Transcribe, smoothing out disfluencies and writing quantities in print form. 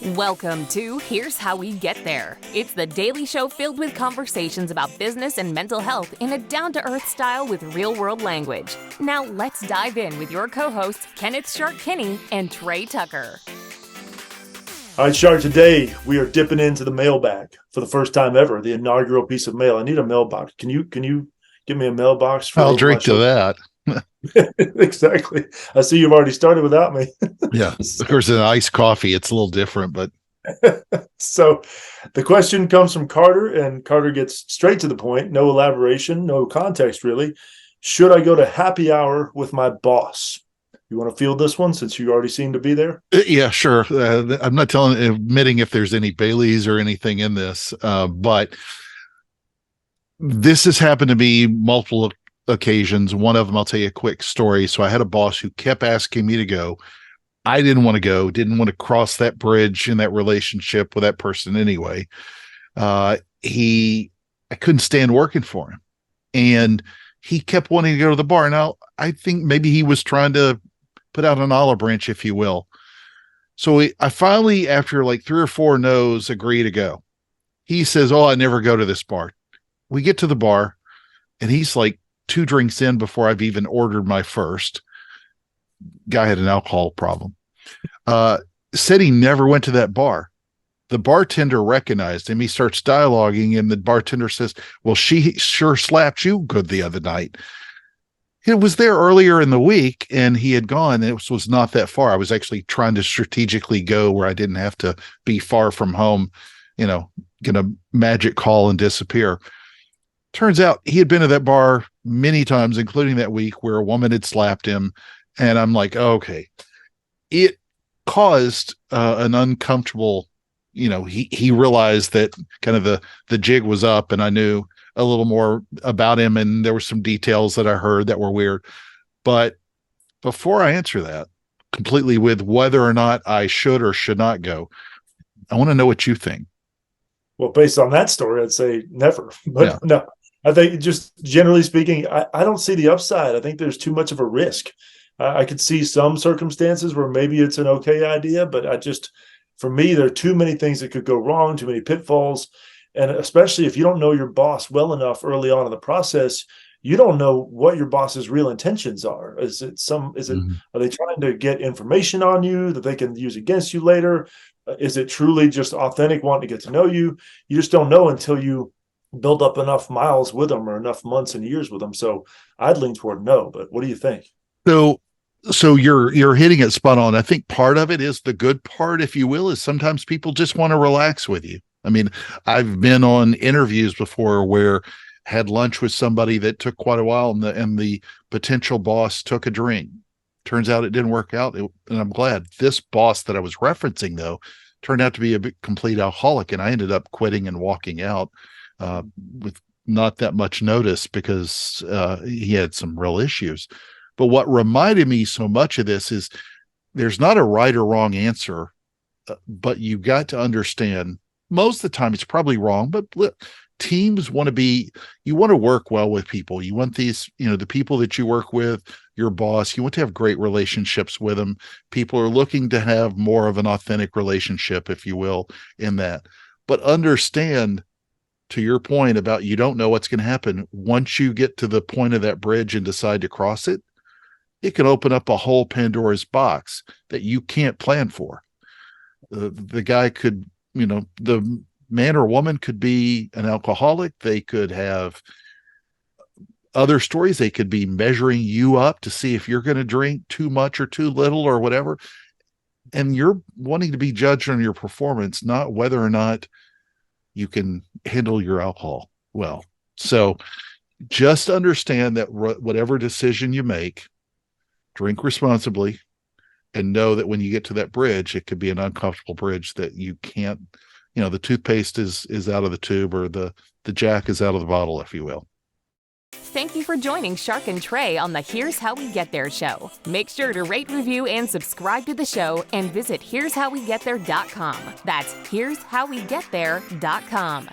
Welcome to Here's How We Get There. It's the daily show filled with conversations about business and mental health in a down-to-earth style with real-world language. Now let's dive in with your co-hosts, Kenneth Shark Kinney and Trey Tucker. All right, Shark, today we are dipping into the mailbag for the first time ever, the inaugural piece of mail. I need a mailbox. Can you give me a mailbox? I'll drink to that. Exactly. I see you've already started without me. Yeah. Of course, an iced coffee, it's a little different, but. So the question comes from Carter, and Carter gets straight to the point. No elaboration, no context, really. Should I go to happy hour with my boss? You want to field this one since you already seem to be there? Yeah, sure. I'm not admitting if there's any Baileys or anything in this, but this has happened to me multiple occasions. One of them, I'll tell you a quick story. So I had a boss who kept asking me to go. I didn't want to go, didn't want to cross that bridge in that relationship with that person anyway. I couldn't stand working for him. And he kept wanting to go to the bar. Now, I think maybe he was trying to put out an olive branch, if you will. So I finally, after like 3 or 4 no's, agree to go. He says, "Oh, I never go to this bar." We get to the bar, and he's like 2 drinks in before I've even ordered my first. Guy had an alcohol problem. Said he never went to that bar. The bartender recognized him. He starts dialoguing, and the bartender says, "Well, she sure slapped you good the other night." It was there earlier in the week, and he had gone. It was not that far. I was actually trying to strategically go where I didn't have to be far from home, get a magic call and disappear. Turns out he had been to that bar many times, including that week where a woman had slapped him. And I'm like, okay, it caused an uncomfortable, he realized that kind of the jig was up, and I knew a little more about him, and there were some details that I heard that were weird. But before I answer that completely with whether or not I should or should not go, I want to know what you think. Well, based on that story, I'd say never. But Yeah. No, I think just generally speaking, I don't see the upside. I think there's too much of a risk. I could see some circumstances where maybe it's an okay idea, but for me, there are too many things that could go wrong, too many pitfalls. And especially if you don't know your boss well enough early on in the process, you don't know what your boss's real intentions are. Are they trying to get information on you that they can use against you later? Is it truly just authentic wanting to get to know you? You just don't know until you build up enough miles with them or enough months and years with them. So I'd lean toward no, but what do you think? So you're hitting it spot on. I think part of it is the good part, if you will, is sometimes people just want to relax with you. I mean, I've been on interviews before where had lunch with somebody that took quite a while, and the potential boss took a drink. Turns out it didn't work out, and I'm glad. This boss that I was referencing, though, turned out to be a complete alcoholic, and I ended up quitting and walking out with not that much notice because he had some real issues. But what reminded me so much of this is there's not a right or wrong answer, but you got to understand most of the time it's probably wrong, but teams you want to work well with people. You want these, the people that you work with, your boss, you want to have great relationships with them. People are looking to have more of an authentic relationship, if you will, in that. But understand, to your point about you don't know what's going to happen, once you get to the point of that bridge and decide to cross it, it can open up a whole Pandora's box that you can't plan for. The guy could, the man or woman could be an alcoholic. They could have other stories. They could be measuring you up to see if you're going to drink too much or too little or whatever. And you're wanting to be judged on your performance, not whether or not you can handle your alcohol well. So just understand that whatever decision you make, drink responsibly, and know that when you get to that bridge, it could be an uncomfortable bridge that you can't, the toothpaste is out of the tube, or the jack is out of the bottle, if you will. Thank you for joining Shark and Trey on the Here's How We Get There show. Make sure to rate, review, and subscribe to the show, and visit here'showwegetthere.com. That's here'showwegetthere.com.